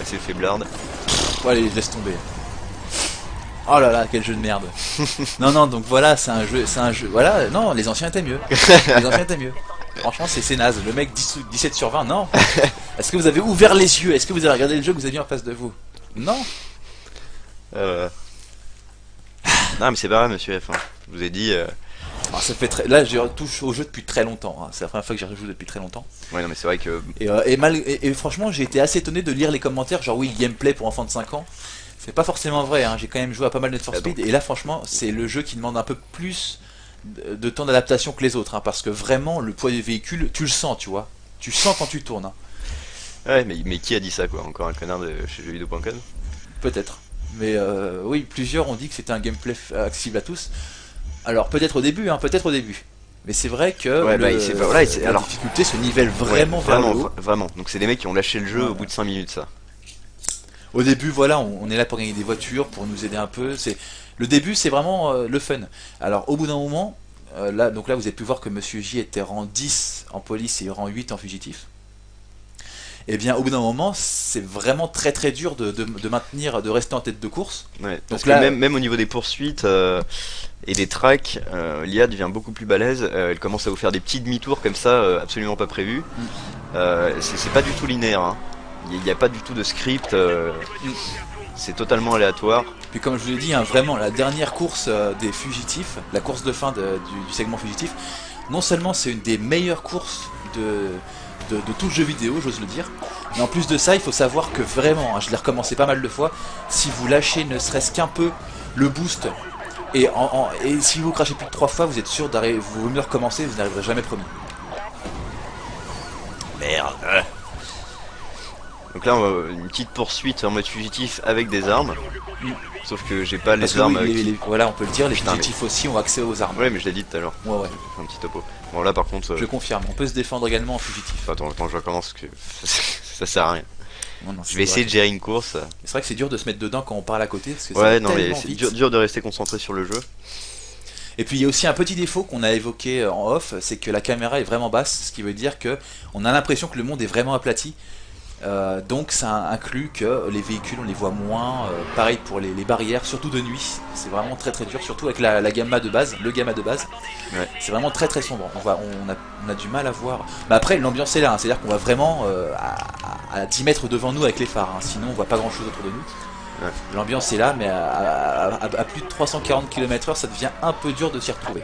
assez faiblardes. ouais, allez, laisse tomber. Oh là là, quel jeu de merde. Non, donc voilà, c'est un jeu, voilà, non, les anciens étaient mieux. Les anciens étaient mieux. Franchement, c'est naze. Le mec 17 sur 20, non. Est-ce que vous avez ouvert les yeux? Est-ce que vous avez regardé le jeu que vous aviez en face de vous? Non. Non, mais c'est pas grave, monsieur F. Hein. Je vous ai dit, Alors, ça fait très... Là, je touche au jeu depuis très longtemps. Hein. C'est la première fois que j'y rejoue depuis très longtemps. Ouais, non, mais c'est vrai que. Et franchement, j'ai été assez étonné de lire les commentaires, genre oui, gameplay pour enfants de 5 ans. C'est pas forcément vrai, hein. J'ai quand même joué à pas mal de Need for Speed, et là, franchement, c'est le jeu qui demande un peu plus de temps d'adaptation que les autres, hein, parce que vraiment, le poids du véhicule, tu le sens, tu vois. Tu sens quand tu tournes. Hein. Ouais, mais qui a dit ça, quoi? Encore un connard de chez jeuxvideo.com? Peut-être. Mais oui, plusieurs ont dit que c'était un gameplay accessible à tous. Alors, peut-être au début, hein, peut-être au début. Mais c'est vrai que Ouais, la alors, difficulté se nivelle vraiment ouais, vers le haut. vraiment. Donc c'est des mecs qui ont lâché le jeu Ouais. au bout de 5 minutes, ça. Au début, voilà, on est là pour gagner des voitures, pour nous aider un peu. Le début, c'est vraiment le fun. Alors, au bout d'un moment, là, vous avez pu voir que Monsieur J était rang 10 en police et rang 8 en fugitif. Et bien, au bout d'un moment, c'est vraiment très très dur de maintenir, de rester en tête de course. Ouais, parce Donc là- que même au niveau des poursuites et des tracks, l'IA devient beaucoup plus balèze. Elle commence à vous faire des petits demi-tours comme ça, absolument pas prévus. C'est pas du tout linéaire. Hein. Il n'y a pas du tout de script. C'est totalement aléatoire. Puis comme je vous l'ai dit, hein, vraiment, la dernière course des fugitifs, la course de fin du segment fugitif, non seulement c'est une des meilleures courses de tout le jeu vidéo, j'ose le dire, mais en plus de ça, il faut savoir que vraiment, hein, je l'ai recommencé pas mal de fois, si vous lâchez ne serait-ce qu'un peu le boost, et si vous crachez plus de 3 fois, vous êtes sûr d'arriver, vous vaut mieux recommencer, vous n'arriverez jamais premier. Merde. Donc là, une petite poursuite en mode fugitif avec des armes. Sauf que j'ai pas Parce les que armes. oui, voilà, on peut le dire, les Putain, fugitifs aussi ont accès aux armes. Ouais, mais je l'ai dit tout à l'heure. Ouais, ouais, Un petit topo. Bon, là par contre. je confirme, on peut se défendre également en fugitif. Attends, je recommence parce que ça sert à rien. Non, Je vais essayer de gérer une course. C'est vrai que c'est dur de se mettre dedans quand on parle à côté, parce que Ouais, c'est non, mais tellement c'est vite. dur de rester concentré sur le jeu. Et puis il y a aussi un petit défaut qu'on a évoqué en off, c'est que la caméra est vraiment basse, ce qui veut dire que on a l'impression que le monde est vraiment aplati. Donc ça inclut que les véhicules on les voit moins, pareil pour les barrières, surtout de nuit, c'est vraiment très très dur, surtout avec la gamma de base, le gamma de base, Ouais. c'est vraiment très très sombre, on a du mal à voir, mais après l'ambiance est là, hein, c'est à dire qu'on voit vraiment à 10 mètres devant nous avec les phares, hein, sinon on voit pas grand chose autour de nous, Ouais. l'ambiance est là, mais à plus de 340 km/h ça devient un peu dur de s'y retrouver.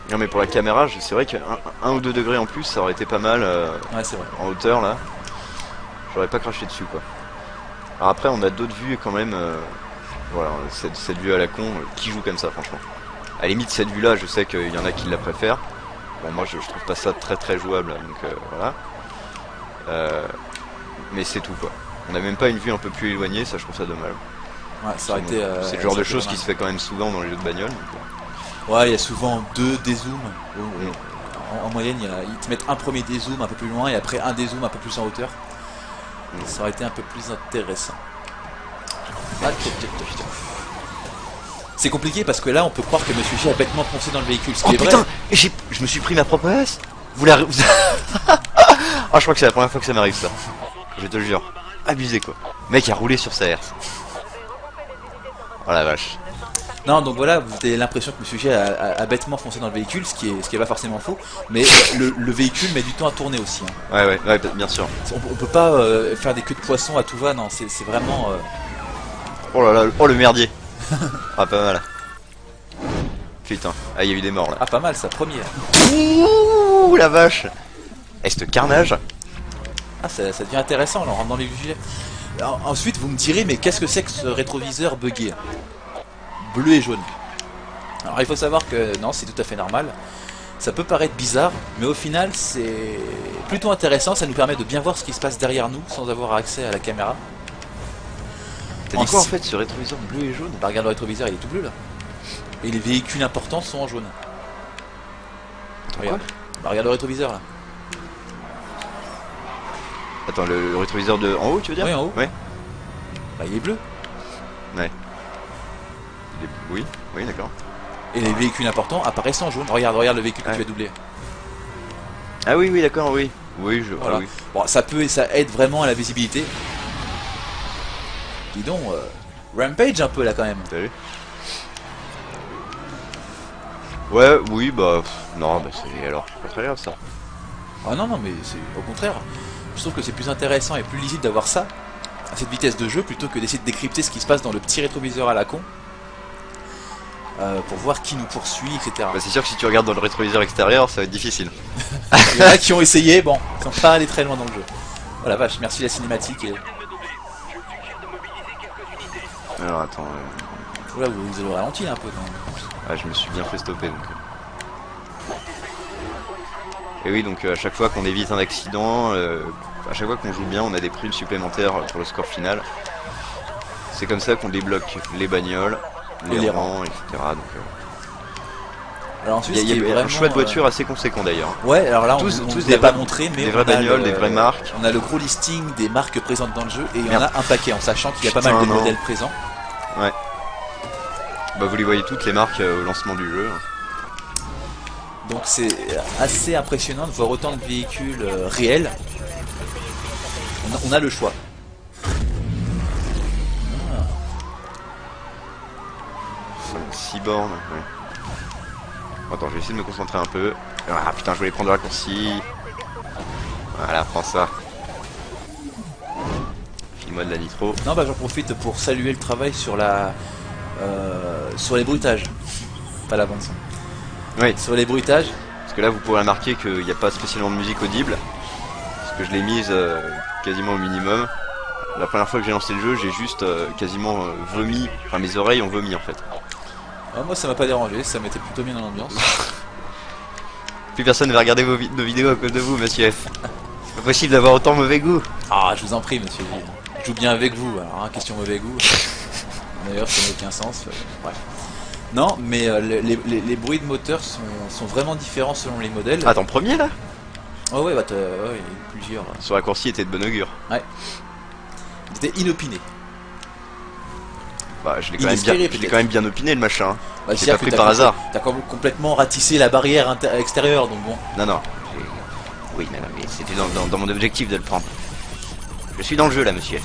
Non, mais pour la caméra, c'est vrai qu'un 1 ou 2 degrés en plus, ça aurait été pas mal Ouais, c'est vrai. en hauteur là. J'aurais pas craché dessus quoi. Alors après, on a d'autres vues quand même. Voilà, cette vue à la con, qui joue comme ça, franchement. À la limite, cette vue là, je sais qu'il y en a qui la préfèrent. Bon, moi je trouve pas ça très très jouable, donc voilà. Mais c'est tout quoi. On a même pas une vue un peu plus éloignée, ça je trouve ça dommage. Ouais, ça aurait été, C'est le genre ça de aurait été choses qui dommage. se fait quand même souvent dans les jeux de bagnole. Ouais, il y a souvent deux dézooms. En moyenne, ils te mettent un premier dézoom un peu plus loin et après un dézoom un peu plus en hauteur. Ça aurait été un peu plus intéressant. Ah, c'est compliqué parce que là, on peut croire que Monsieur J a bêtement foncé dans le véhicule. Ce qui Oh est vrai. putain, je me suis pris ma propre S. Ah, je crois que c'est la première fois que ça m'arrive ça. Je te le jure. Abusé quoi. Le mec a roulé sur sa herse. Oh la vache. Non, donc voilà, vous avez l'impression que Monsieur J a bêtement foncé dans le véhicule, ce qui est pas forcément faux. Mais le véhicule met du temps à tourner aussi. Hein. Ouais, bien sûr. On peut pas faire des queues de poisson à tout va, non, c'est vraiment... Oh là là, oh le merdier. Ah, pas mal. Putain, ah, il y a eu des morts là. Ah, pas mal, ça, première. Ouh la vache. Et ce carnage. Ah, ça devient intéressant, là, on rentre dans les sujets. Ensuite, vous me direz, mais qu'est-ce que c'est que ce rétroviseur buggé? Bleu et jaune. Alors, il faut savoir que non, c'est tout à fait normal. Ça peut paraître bizarre, mais au final, c'est plutôt intéressant. Ça nous permet de bien voir ce qui se passe derrière nous sans avoir accès à la caméra. T'as dit quoi en fait, ce rétroviseur bleu et jaune? Bah, regarde le rétroviseur, il est tout bleu là. Et les véhicules importants sont en jaune. Regarde. Bah, regarde le rétroviseur là. Attends, le rétroviseur de en haut, tu veux dire? Oui, en haut. Ouais. Bah, il est bleu. Ouais. Oui, d'accord. Et les véhicules importants apparaissent en jaune. Regarde le véhicule que Ouais. tu as doublé. Ah oui, d'accord, oui. Oui, Voilà. ah oui. Bon, ça aide vraiment à la visibilité. Dis donc, Rampage un peu là quand même. T'as vu? Ouais, oui, bah non, bah c'est alors pas très grave ça. Ah non, mais c'est au contraire. Je trouve que c'est plus intéressant et plus lisible d'avoir ça à cette vitesse de jeu plutôt que d'essayer de décrypter ce qui se passe dans le petit rétroviseur à la con. pour voir qui nous poursuit, etc. Bah, c'est sûr que si tu regardes dans le rétroviseur extérieur, ça va être difficile. Il y en a qui ont essayé, bon, ils sont pas allés très loin dans le jeu. Oh la vache, merci la cinématique. Et... Alors attends, Là, vous avez ralenti un peu quand même. ah, je me suis bien fait stopper donc. Et oui, donc à chaque fois qu'on évite un accident, à chaque fois qu'on joue bien, on a des primes supplémentaires pour le score final. C'est comme ça qu'on débloque les bagnoles, les rangs, etc. Donc, alors ensuite, il y a vraiment, un choix de voiture assez conséquent d'ailleurs. Ouais, alors là, Tous on des ne l'a pas vrais- montré, mais des on vraies a bagnoles, des vraies marques. On a le gros listing des marques présentes dans le jeu et il y en Merde. a un paquet, en sachant qu'il y a pas Putain, mal de non. modèles présents. Bah vous les voyez toutes les marques au lancement du jeu. Donc c'est assez impressionnant de voir autant de véhicules réels. On a le choix. 6 bornes, ouais. Attends, je vais essayer de me concentrer un peu. Ah putain, je voulais prendre le raccourci. Voilà, prends ça. File-moi de la nitro. Non, bah j'en profite pour saluer le travail sur la sur les bruitages, pas la bande son. Oui, Sur les bruitages, parce que là vous pourrez remarquer qu'il n'y a pas spécialement de musique audible. Parce que je l'ai mise quasiment au minimum. La première fois que j'ai lancé le jeu, j'ai juste quasiment vomi. Enfin, mes oreilles ont vomi en fait. moi ça m'a pas dérangé, ça m'était plutôt bien dans l'ambiance. Plus personne ne va regarder nos vidéos à cause de vous, monsieur F. C'est pas possible d'avoir autant mauvais goût. Ah, je vous en prie, monsieur. Je joue bien avec vous. Alors, hein, question mauvais goût. D'ailleurs, ça n'a aucun sens. Bref. Non, mais les bruits de moteur sont vraiment différents selon les modèles. Ah, t'es en premier là? Ouais, ouais, bah, il y a plusieurs. Ce raccourci était de bon augure. C'était inopiné. Bah, je l'ai Inespéré, quand peut-être. même bien opiné le machin. Bah, C'est c'est-à-dire pas que pris t'as par hasard. T'as complètement ratissé la barrière extérieure, donc bon. Non, non. Oui, mais c'était dans mon objectif de le prendre. Je suis dans le jeu là, monsieur.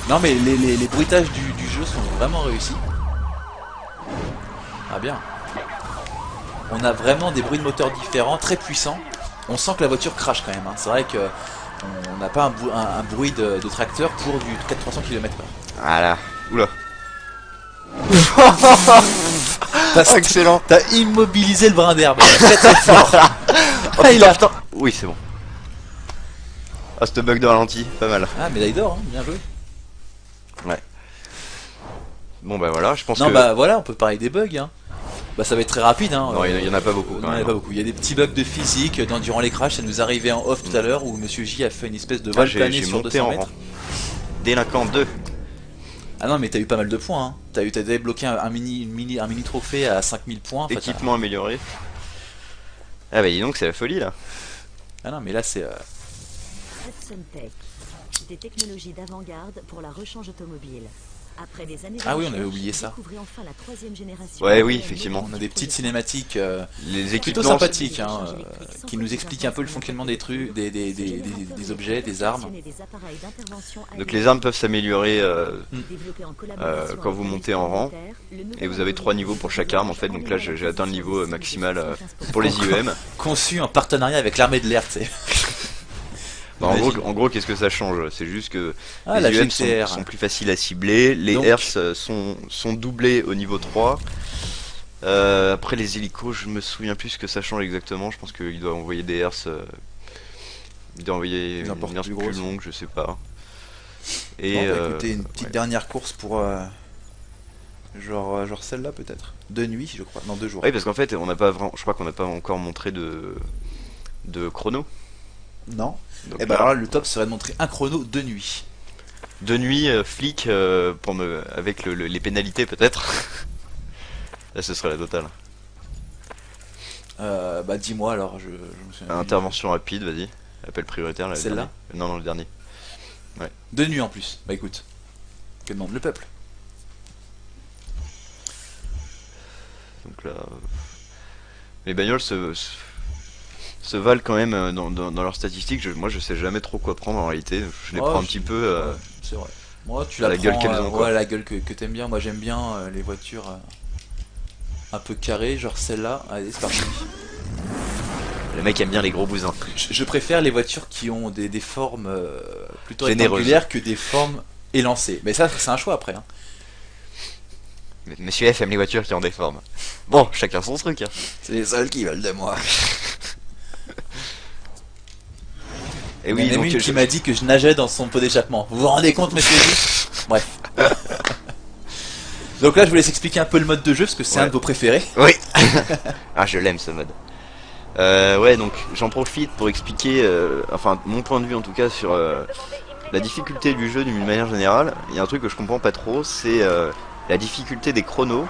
Non, mais les bruitages du jeu sont vraiment réussis. Ah bien. On a vraiment des bruits de moteur différents, très puissants. On sent que la voiture crache quand même. Hein. C'est vrai que on n'a pas un bruit de tracteur pour du 400 km/h. Voilà. Oula. Excellent. T'as immobilisé le brin d'herbe. Très très fort. Oh, il a... Oui, c'est bon. Ah, ce bug de ralenti, pas mal. Ah, médaille d'or, hein. Bien joué. Ouais. Bon, bah voilà, je pense Non, que... bah voilà, on peut parler des bugs. Hein. Bah ça va être très rapide. Hein. Non, il y en a pas beaucoup Il quand y en a même. pas beaucoup. Il y a des petits bugs de physique durant les crashs. Ça nous arrivait en off tout à l'heure où Monsieur J a fait une espèce de Ah, vol j'ai plané sur monté 200 en mètres. rang. Délinquant 2. Ah non, mais t'as eu pas mal de points. Hein. T'as débloqué un mini trophée à 5000 points. Enfin, Équipement amélioré. Ah bah dis donc, c'est la folie là. ah non, mais là c'est. Hudson Tech, des technologies d'avant-garde pour la rechange automobile. Après des années de Ah oui, on recherche, avait oublié ça. découvrez enfin la troisième génération. Ouais, oui, effectivement. On a des petites cinématiques Les plutôt équipements... sympathiques qui nous expliquent un peu le fonctionnement des trucs, des objets, des armes. Donc les armes peuvent s'améliorer quand vous montez en rang. Et vous avez 3 niveaux pour chaque arme en fait. Donc là j'ai atteint le niveau maximal pour les IEM. Conçu en partenariat avec l'armée de l'air, tu sais. Bah, en gros qu'est-ce que ça change? C'est juste que Ah, la les IEM GTR. sont plus faciles à cibler. Les Donc- HERS sont doublés au niveau 3. Après les hélicos, je me souviens plus ce que ça change exactement. Je pense qu'il doit envoyer des HERS. Il doit envoyer une N'importe HERS plus plus grosse. longue, je sais pas. Et Bon, bah, écoutez, une petite ouais. dernière course pour genre celle-là peut-être. De nuit, je crois. Non, 2 jours. Oui, parce qu'en fait, on n'a pas vraiment, je crois qu'on n'a pas encore montré de chrono. Non. Donc Et bah là, alors là, le top serait de montrer un chrono de nuit. de nuit, flic, avec les pénalités peut-être. Là, ce serait la totale. Bah dis-moi alors, je me souviens plus. Intervention rapide, vas-y. Appel prioritaire. Là, le Celle-là dernier. Non, non, le dernier. De nuit en plus. Bah écoute, que demande le peuple? Donc là, les bagnoles se valent quand même dans leurs statistiques. Moi, je sais jamais trop quoi prendre en réalité. Je les Oh, prends un petit peu. Ouais, c'est vrai. Moi, tu la la gueule prends, qu'elles ont, quoi. ouais, la gueule que t'aimes bien. Moi, j'aime bien les voitures un peu carrées, genre celle-là. Allez, c'est parti. Le mec aime bien les gros bousins. Je préfère les voitures qui ont des formes plutôt Généreuses. rectangulaires que des formes élancées. Mais ça, c'est un choix après. Hein. Monsieur F aime les voitures qui ont des formes. Bon, chacun son truc. Hein. C'est les seuls qui veulent de moi. Et Il y en oui, a donc une qui m'a dit que je nageais dans son pot d'échappement. Vous vous rendez compte, monsieur J? Bref. Donc là, je vous laisse expliquer un peu le mode de jeu parce que c'est un de vos préférés. Oui. Ah, je l'aime ce mode. Ouais, donc j'en profite pour expliquer, enfin mon point de vue en tout cas sur la difficulté du jeu d'une manière générale. Il y a un truc que je comprends pas trop, c'est la difficulté des chronos,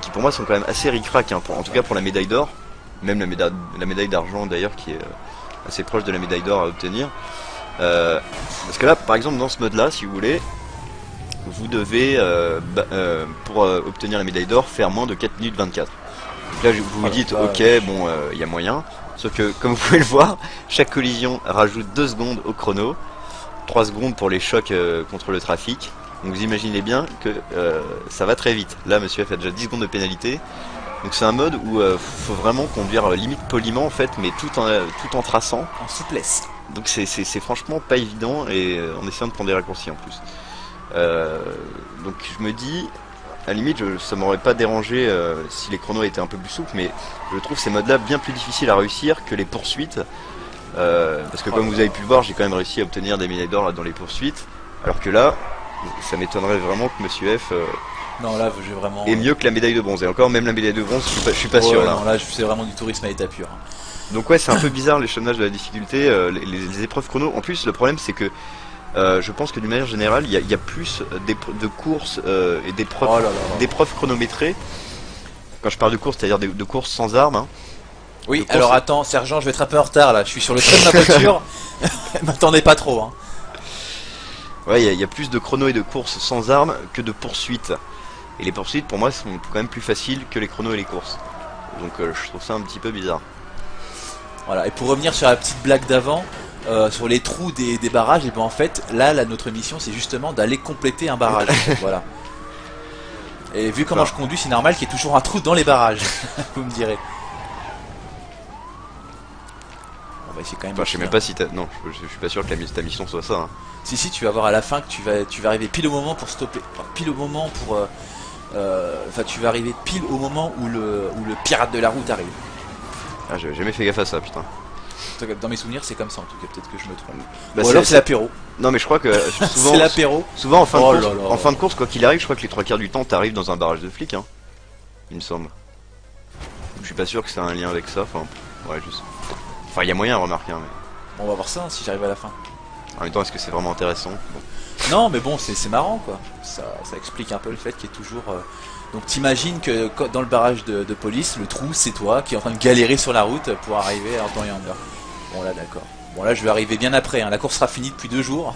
qui pour moi sont quand même assez ric-rac, hein, en tout cas pour la médaille d'or, même la médaille d'argent d'ailleurs qui est assez proche de la médaille d'or à obtenir. Parce que là, par exemple, dans ce mode-là, si vous voulez, vous devez, pour obtenir la médaille d'or, faire moins de 4 minutes 24. Donc là, vous vous dites, ok, bon, il y a moyen. Sauf que, comme vous pouvez le voir, chaque collision rajoute 2 secondes au chrono, 3 secondes pour les chocs contre le trafic. Donc vous imaginez bien que ça va très vite. Là, Monsieur F a déjà 10 secondes de pénalité. Donc c'est un mode où faut vraiment conduire limite poliment en fait, mais tout en traçant. En souplesse. Donc c'est franchement pas évident et en essayant de prendre des raccourcis en plus. Donc je me dis, à la limite ça m'aurait pas dérangé si les chronos étaient un peu plus souples, mais je trouve ces modes là bien plus difficiles à réussir que les poursuites. Parce que comme vous avez pu le voir, j'ai quand même réussi à obtenir des médailles d'or dans les poursuites. Alors que là, ça m'étonnerait vraiment que Monsieur F Non, là, j'ai vraiment. est mieux que la médaille de bronze. Et encore, même la médaille de bronze, je suis pas sûr là. Non, là, c'est vraiment du tourisme à l'état pur. Donc ouais, c'est un peu bizarre l'échelonnage de la difficulté, les épreuves chrono. En plus, le problème c'est que je pense que d'une manière générale, il y a plus de courses et d'épreuves chronométrées. Quand je parle de courses, c'est-à-dire de courses sans armes. Hein. Oui, alors attends, sergent, je vais être un peu en retard là. Je suis sur le train de ma voiture. M'attendez pas trop. Hein. Ouais, il y a plus de chronos et de courses sans armes que de poursuites. Et les poursuites, pour moi, sont quand même plus faciles que les chronos et les courses. Donc je trouve ça un petit peu bizarre. Voilà, et pour revenir sur la petite blague d'avant, sur les trous des barrages, et ben en fait, là, notre mission, c'est justement d'aller compléter un barrage. Voilà. Et vu comment je conduis, c'est normal qu'il y ait toujours un trou dans les barrages. Vous me direz. On va essayer quand même. Enfin, je sais même pas si t'as... Non, je suis pas sûr que ta mission soit ça. Hein. Si, tu vas voir à la fin que tu vas arriver pile au moment pour stopper. Enfin, pile au moment pour... Enfin, tu vas arriver pile au moment où le pirate de la route arrive. Ah, j'avais jamais fait gaffe à ça, putain. Dans mes souvenirs, c'est comme ça en tout cas, peut-être que je me trompe. Bah, ou alors c'est l'apéro. Non, mais je crois que souvent, c'est l'apéro. Souvent en fin, Oh de course, là là. en fin de course, quoi qu'il arrive, je crois que les 3/4 du temps, t'arrives dans un barrage de flics, hein. Il me semble. Je suis pas sûr que c'est un lien avec ça, enfin, ouais, juste. Enfin, il y a moyen à remarquer, hein, mais... Bon, on va voir ça hein, si j'arrive à la fin. En même temps, est-ce que c'est vraiment intéressant? Bon. Non, mais bon, c'est marrant quoi. Ça explique un peu le fait qu'il y ait toujours. Donc t'imagines que dans le barrage de police, le trou c'est toi qui est en train de galérer sur la route pour arriver en temps et en heure. Bon là d'accord. Bon là je vais arriver bien après, hein. La course sera finie depuis 2 jours.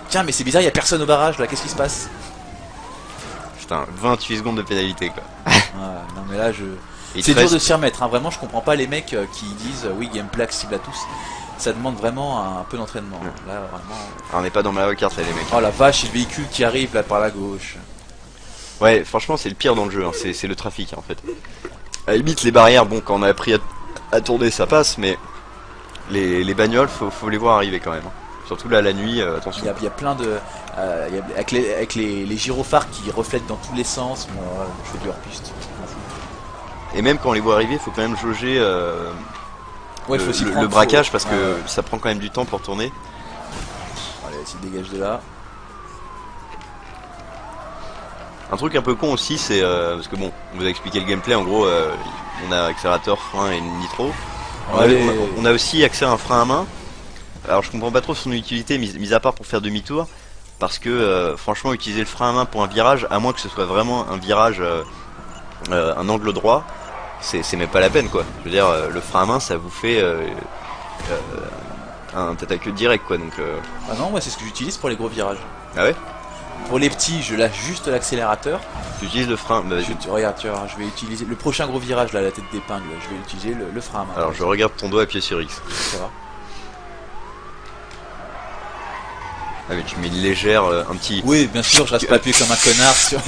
Tiens mais c'est bizarre, il n'y a personne au barrage là, qu'est-ce qui se passe? Putain, 28 secondes de pénalité quoi. Non mais là Et c'est dur de s'y remettre, hein. Vraiment je comprends pas les mecs qui disent oui gameplay accessible à tous. Ça demande vraiment un peu d'entraînement. Là vraiment. Ah, on n'est pas dans Mario Kart là les mecs. Oh la vache, et le véhicule qui arrive là par la gauche. Ouais, franchement c'est le pire dans le jeu, hein. C'est le trafic en fait. À la limite les barrières, bon quand on a appris à tourner ça passe, mais les bagnoles faut les voir arriver quand même. Hein. Surtout là la nuit, attention. Il y a plein de... avec les gyrophares qui reflètent dans tous les sens, moi je fais du hors-piste. Et même quand on les voit arriver, faut quand même jauger Ouais, faut aussi le braquage parce que ça prend quand même du temps pour tourner. Allez, s'il dégage de là. Un truc un peu con aussi, c'est parce que bon, on vous a expliqué le gameplay. En gros, on a accélérateur, frein et nitro. On a aussi accès à un frein à main. Alors je comprends pas trop son utilité, mis à part pour faire demi-tour, parce que franchement, utiliser le frein à main pour un virage, à moins que ce soit vraiment un virage, un angle droit, c'est même pas la peine quoi. Je veux dire, le frein à main, ça vous fait un tête à queue direct quoi. Donc. Ah non, moi c'est ce que j'utilise pour les gros virages. Ah ouais. Pour les petits, je lâche juste l'accélérateur. Tu utilises le frein. Regarde, tu vois, je vais utiliser le prochain gros virage là, la tête d'épingle. Je vais utiliser le frein à main. Alors je regarde ton doigt appuyé sur X. Ça va. Ah mais tu mets une légère, un petit... Oui, bien sûr, je reste pas appuyé comme un connard sur...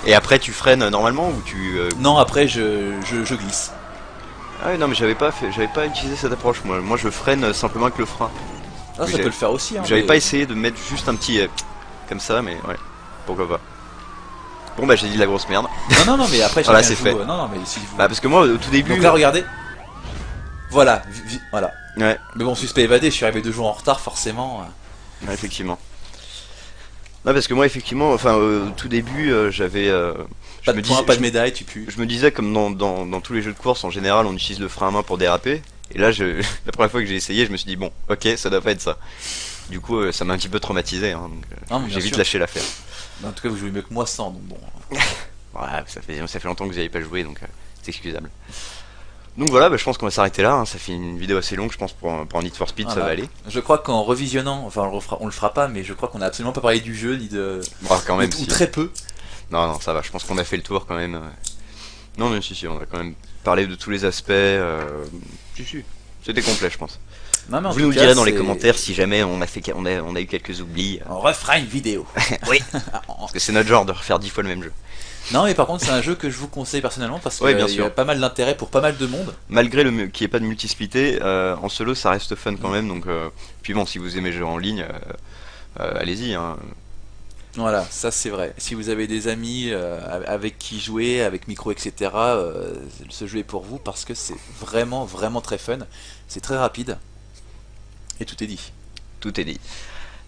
Et après tu freines normalement ou tu... Non, après je glisse. Ah oui, non mais j'avais pas utilisé cette approche moi. Moi je freine simplement avec le frein. Ah, ça peut le faire aussi hein, j'avais pas essayé de mettre juste un petit... comme ça mais ouais, pourquoi pas. Bon bah j'ai dit de la grosse merde. Non, mais après, Voilà, chacun c'est joue, fait. non, mais si vous... Bah parce que moi au tout début... Donc là, regardez. Voilà, voilà. Ouais, Mais bon, suspect évadé, je suis arrivé 2 jours en retard, forcément. ouais, effectivement. Non parce que moi effectivement, enfin au tout début j'avais... Pas de points, pas de médaille, tu pues. Je me disais comme dans tous les jeux de course en général on utilise le frein à main pour déraper. Et là la première fois que j'ai essayé je me suis dit bon ok ça doit pas être ça. Du coup ça m'a un petit peu traumatisé hein, donc Non, mais bien j'ai vite sûr. lâché l'affaire. En tout cas, vous jouez mieux que moi sans, donc bon. Ouais, ça fait longtemps que vous n'y avez pas joué donc c'est excusable. Donc voilà, bah, je pense qu'on va s'arrêter là, hein. Ça fait une vidéo assez longue je pense pour un Need for Speed, ça Voilà. va aller. Je crois qu'en revisionnant, enfin on le fera pas, mais je crois qu'on a absolument pas parlé du jeu, ni de... Bon, quand même, ou si. très peu. Non, ça va, je pense qu'on a fait le tour quand même. Non, mais si, on a quand même parlé de tous les aspects. Si, c'était complet, je pense. Non, mais en Vous tout nous cas, direz dans les c'est- commentaires si jamais on a eu quelques oublis. On refera une vidéo. Oui, parce que c'est notre genre de refaire 10 fois le même jeu. Non, mais par contre, c'est un jeu que je vous conseille personnellement parce Ouais, qu'il bien y a sûr. pas mal d'intérêt pour pas mal de monde. Malgré qu'il n'y ait pas de multisplité, en solo ça reste fun quand même. Donc, puis bon, si vous aimez jouer en ligne, allez-y. Hein. Voilà, ça c'est vrai. Si vous avez des amis avec qui jouer, avec micro, etc., ce jeu est pour vous parce que c'est vraiment, vraiment très fun. C'est très rapide. Et tout est dit. Tout est dit.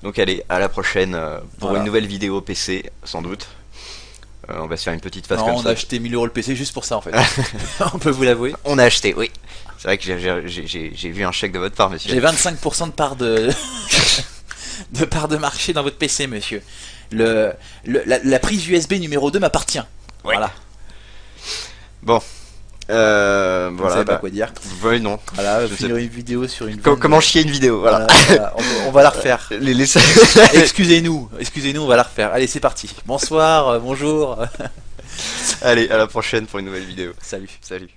Donc allez, à la prochaine pour Voilà. une nouvelle vidéo PC, sans doute. On va se faire une petite phase Non, comme on ça. a acheté 1000 € le PC juste pour ça en fait. On peut vous l'avouer. On a acheté, oui. C'est vrai que j'ai vu un chèque de votre part, monsieur. J'ai 25% de part de... de part de marché dans votre PC, monsieur. La prise USB numéro 2 m'appartient. Voilà. Bon. Vous Voilà. savez pas Bah, quoi dire. ouais, non. Voilà, Je finir sais- une vidéo sur une... Comment chier une vidéo, voilà. Voilà, on va la refaire. Les Excusez-nous, on va la refaire. Allez, c'est parti. Bonsoir, bonjour. Allez, à la prochaine pour une nouvelle vidéo. Salut. Salut.